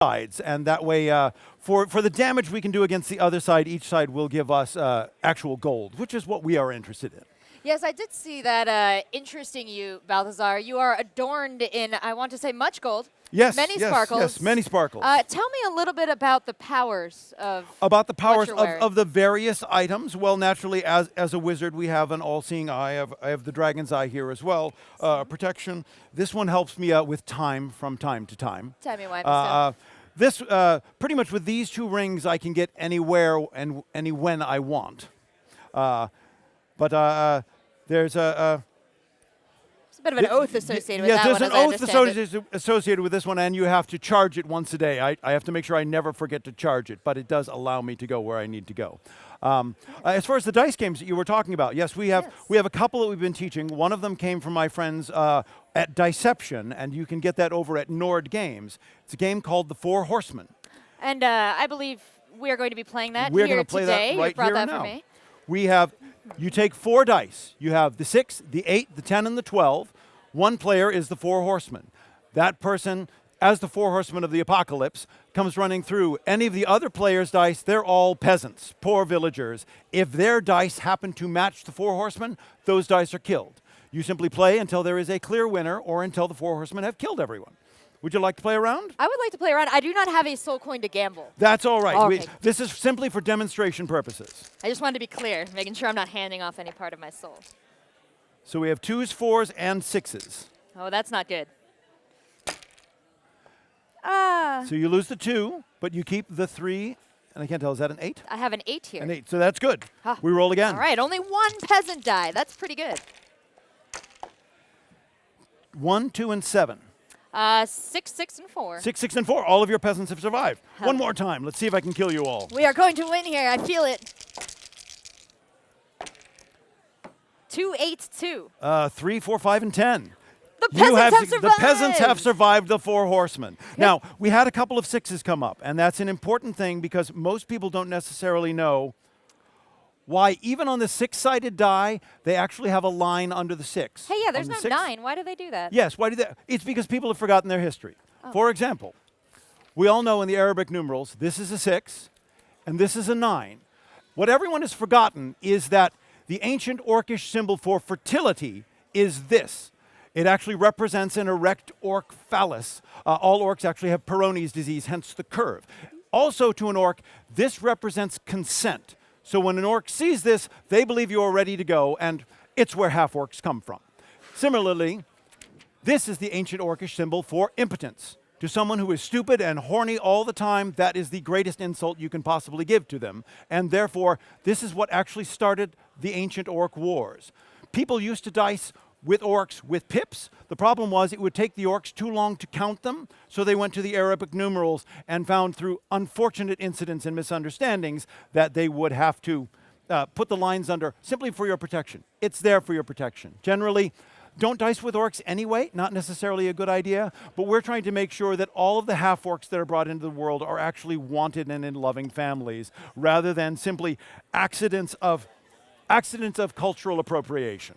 sides, and that way, for the damage we can do against the other side, each side will give us actual gold, which is what we are interested in. Yes, I did see that interesting you, Balthazar. You are adorned in, I want to say, much gold. Yes, many sparkles. Yes, many sparkles. Tell me a little bit about the powers of of the various items. Well, naturally, as a wizard, we have an all-seeing eye. I have the dragon's eye here as well. Protection. This one helps me out with time from time to time. Tell me why. This pretty much with these two rings, I can get anywhere and when I want. But there's a. It's a bit of an oath associated with that one. Yes, there's an oath associated with this one, and you have to charge it once a day. I have to make sure I never forget to charge it, but it does allow me to go where I need to go. As far as the dice games that you were talking about, yes, we have a couple that we've been teaching. One of them came from my friends at Diception, and you can get that over at Nord Games. It's a game called The Four Horsemen. And I believe we are going to be playing that We're here going to play today. that right you brought here that and for now. me. We have, you take 4 dice. You have the 6, the 8, the 10, and the 12. One player is the Four Horsemen. That person, as the Four Horsemen of the Apocalypse, comes running through. Any of the other players' dice, they're all peasants, poor villagers. If their dice happen to match the Four Horsemen, those dice are killed. You simply play until there is a clear winner or until the Four Horsemen have killed everyone. Would you like to play around? I would like to play around. I do not have a soul coin to gamble. That's all right. Okay. This is simply for demonstration purposes. I just wanted to be clear, making sure I'm not handing off any part of my soul. So we have 2s, 4s, and 6s. Oh, that's not good. So you lose the 2, but you keep the 3, and I can't tell, is that an 8? I have an 8 here. An 8, so that's good. Huh. We roll again. All right, only one peasant die. That's pretty good. 1, 2, and 7. 6, 6, and 4. 6, 6, and 4. All of your peasants have survived. One more time. Let's see if I can kill you all. We are going to win here. I feel it. 2, 8, 2. 3, 4, 5, and 10. The peasants have survived. The peasants have survived the Four Horsemen. Yep. Now, we had a couple of 6s come up, and that's an important thing because most people don't necessarily know why, even on the 6-sided die, they actually have a line under the 6. Hey, yeah, there's no 9. Why do they do that? Yes, why do they? It's because people have forgotten their history. Oh. For example, we all know in the Arabic numerals, this is a 6, and this is a 9. What everyone has forgotten is that the ancient Orcish symbol for fertility is this. It actually represents an erect orc phallus. All orcs actually have Peyronie's disease, hence the curve. Also, to an orc, this represents consent. So when an orc sees this, they believe you are ready to go, and it's where half-orcs come from. Similarly, this is the ancient Orcish symbol for impotence. To someone who is stupid and horny all the time, that is the greatest insult you can possibly give to them. And therefore, this is what actually started the ancient orc wars. People used to dice with orcs with pips. The problem was it would take the orcs too long to count them, so they went to the Arabic numerals and found through unfortunate incidents and misunderstandings that they would have to put the lines under simply for your protection. It's there for your protection. Generally, don't dice with orcs anyway, not necessarily a good idea, but we're trying to make sure that all of the half-orcs that are brought into the world are actually wanted and in loving families, rather than simply accidents of cultural appropriation.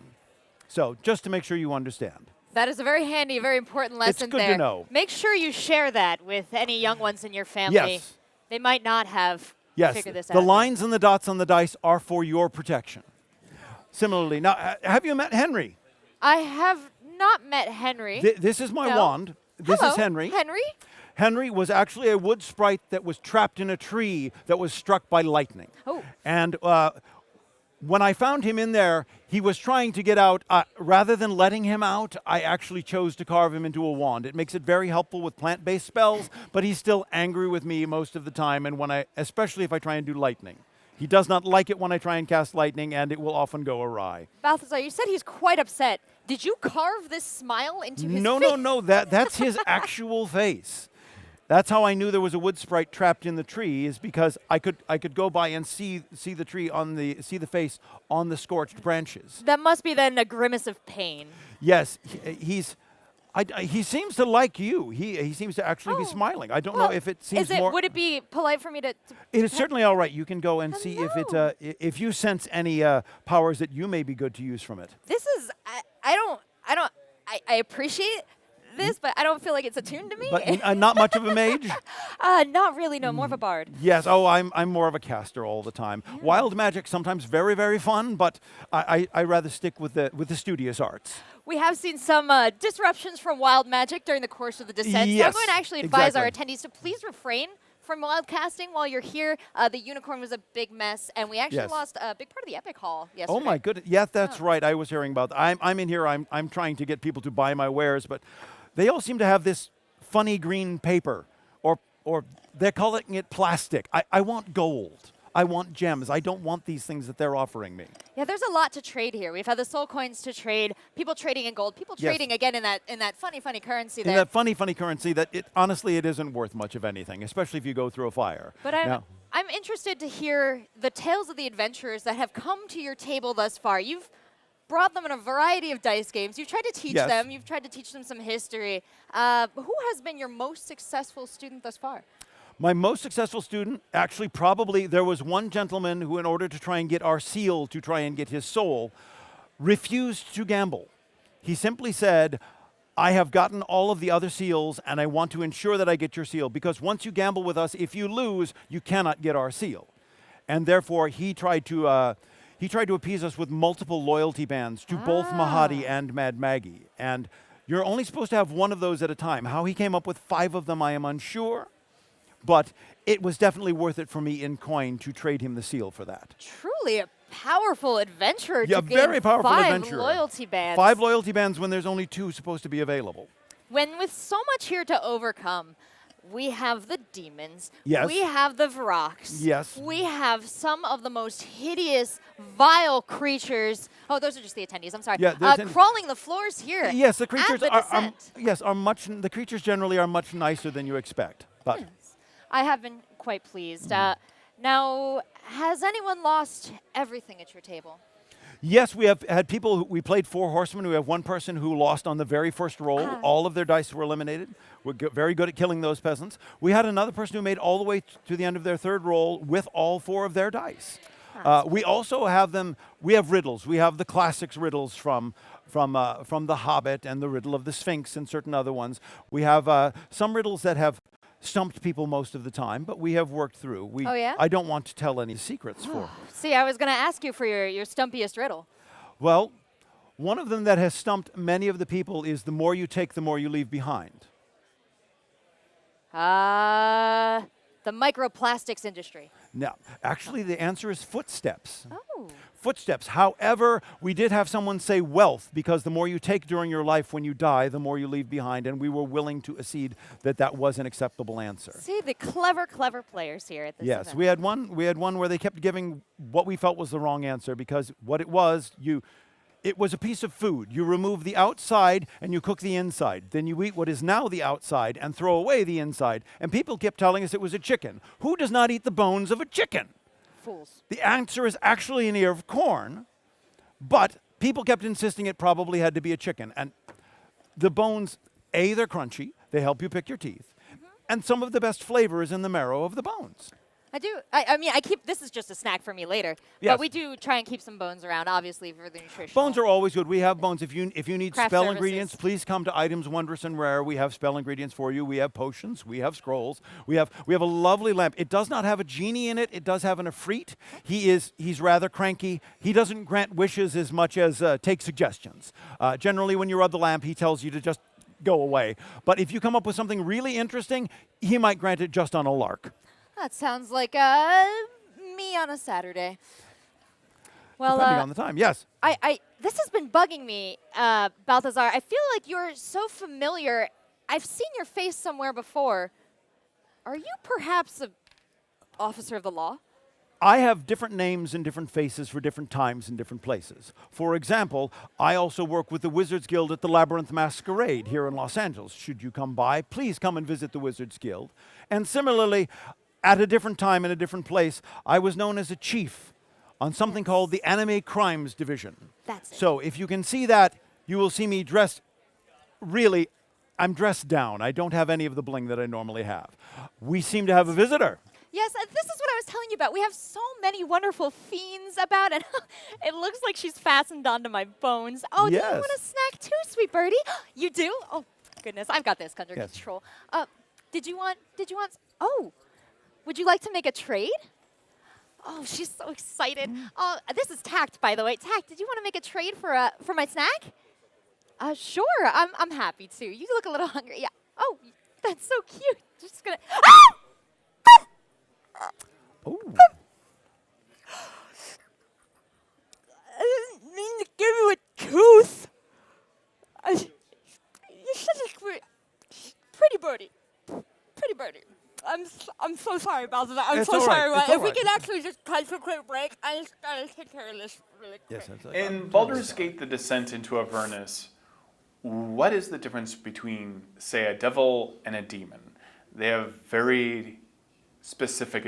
So, just to make sure you understand. That is a very handy, very important lesson there. It's good to know. Make sure you share that with any young ones in your family. Yes. They might not have figured this out. The lines and the dots on the dice are for your protection. Similarly, now, have you met Henry? I have not met Henry. This is my wand. This Hello, is Henry. Henry? Henry was actually a wood sprite that was trapped in a tree that was struck by lightning. Oh. And when I found him in there, he was trying to get out. Rather than letting him out, I actually chose to carve him into a wand. It makes it very helpful with plant-based spells, but he's still angry with me most of the time, and especially if I try and do lightning. He does not like it when I try and cast lightning, and it will often go awry. Balthazar, you said he's quite upset. Did you carve this smile into his face? No. That's his actual face. That's how I knew there was a wood sprite trapped in the tree, is because I could go by and see the tree see the face on the scorched branches. That must be then a grimace of pain. Yes, he seems to like you. He seems to actually be smiling. I don't know if it seems more. Would it be polite for me to it is certainly all right. You can go and see if you sense any powers that you may be good to use from it. This is I appreciate this, but I don't feel like it's attuned to me. But not much of a mage? Not really, no, more of a bard. Yes. Oh, I'm more of a caster all the time. Yeah. Wild magic sometimes very, very fun, but I rather stick with the studious arts. We have seen some disruptions from wild magic during the course of the descent. So I'm Yes, going to actually advise our exactly. attendees to please refrain from wild casting while you're here. The unicorn was a big mess, and we actually Yes. lost a big part of the epic hall yesterday. Oh my goodness! Yes, that's Oh. right. I was hearing about that. I'm in here. I'm trying to get people to buy my wares, but they all seem to have this funny green paper, or they're calling it plastic. I want gold. I want gems. I don't want these things that they're offering me. Yeah, there's a lot to trade here. We've had the soul coins to trade, people trading in gold, people Yes. trading again in that funny currency In there. that funny currency that honestly it isn't worth much of anything, especially if you go through a fire. But I'm interested to hear the tales of the adventurers that have come to your table thus far. You've brought them in a variety of dice games. You've tried to teach Yes. them. You've tried to teach them some history. Who has been your most successful student thus far? My most successful student, actually, probably there was one gentleman who, in order to try and get our seal to try and get his soul, refused to gamble. He simply said, I have gotten all of the other seals, and I want to ensure that I get your seal, because once you gamble with us, if you lose, you cannot get our seal. And therefore, he tried to appease us with multiple loyalty bands to both Mahadi and Mad Maggie. And you're only supposed to have one of those at a time. How he came up with 5 of them, I am unsure. But it was definitely worth it for me in coin to trade him the seal for that. Truly a powerful adventurer Yeah, to gain very powerful 5 adventurer. loyalty bands. 5 loyalty bands when there's only 2 supposed to be available. When with so much here to overcome, we have the demons. Yes. We have the Vrox. Yes. We have some of the most hideous, vile creatures. Oh, those are just the attendees. I'm sorry. Yeah, the attendees. Crawling the floors here. Yes, the at creatures the are descent. the creatures generally are much nicer than you expect. But Yes. I have been quite pleased. Mm-hmm. Now, has anyone lost everything at your table? yes, we have had people we played 4 horsemen. We have one person who lost on the very first roll. All of their dice were eliminated. We're very good at killing those peasants. We had another person who made all the way to the end of their 3rd roll with all 4 of their dice. We also have them. We have riddles. We have the classics riddles from The Hobbit and the riddle of the Sphinx and certain other ones. We have some riddles that have stumped people most of the time, but we have worked through. Oh, yeah? I don't want to tell any secrets for. See, I was going to ask you for your stumpiest riddle. Well, one of them that has stumped many of the people is the more you take, the more you leave behind. The microplastics industry. Now, actually, the answer is footsteps. Oh. Footsteps. However, we did have someone say wealth, because the more you take during your life when you die, the more you leave behind, and we were willing to accede that that was an acceptable answer. See, the clever players here at this Yes, event. we had one where they kept giving what we felt was the wrong answer, because what it was a piece of food. You remove the outside and you cook the inside. Then you eat what is now the outside and throw away the inside. And people kept telling us it was a chicken. Who does not eat the bones of a chicken? Fools. The answer is actually an ear of corn, but people kept insisting it probably had to be a chicken. And the bones, A, they're crunchy. They help you pick your teeth. And some of the best flavor is in the marrow of the bones. I do. I mean, this is just a snack for me later. Yes. But we do try and keep some bones around, obviously, for the nutrition. Bones are always good. We have bones. If you need Craft spell services. ingredients, please come to Items Wondrous and Rare. We have spell ingredients for you. We have potions. We have scrolls. We have a lovely lamp. It does not have a genie in it. It does have an Ifrit. He's rather cranky. He doesn't grant wishes as much as take suggestions. Generally, when you rub the lamp, he tells you to just go away. But if you come up with something really interesting, he might grant it just on a lark. That sounds like me on a Saturday. Well, Depending on the time, yes. this has been bugging me, Balthazar. I feel like you're so familiar. I've seen your face somewhere before. Are you perhaps an officer of the law? I have different names and different faces for different times and different places. For example, I also work with the Wizards Guild at the Labyrinth Masquerade here in Los Angeles. Should you come by, please come and visit the Wizards Guild. And similarly, at a different time in a different place, I was known as a chief on something called the Anime Crimes Division. That's it. So if you can see that, you will see me dressed, really, I'm dressed down. I don't have any of the bling that I normally have. We seem to have a visitor. Yes, this is what I was telling you about. We have so many wonderful fiends about, and it looks like she's fastened onto my bones. Oh, do you Yes. want a snack too, sweet birdie? You do? Oh, goodness, I've got this under Yes. control. Did you want? Oh, would you like to make a trade? Oh, she's so excited. Oh, this is Tact, by the way. Tact, did you want to make a trade for my snack? Sure. I'm happy to. You look a little hungry. Yeah. Oh, that's so cute. Just gonna. Ah! Ooh. I didn't mean to give you a tooth. You're such a pretty birdie. Pretty birdie. I'm so sorry about that. I'm It's so all right. sorry. It's If all we right. could actually just cut for a quick break, I just gotta take care of this really quick. Yes, that's In Baldur's Gate: The Descent into Avernus, what is the difference between, say, a devil and a demon? They have very specific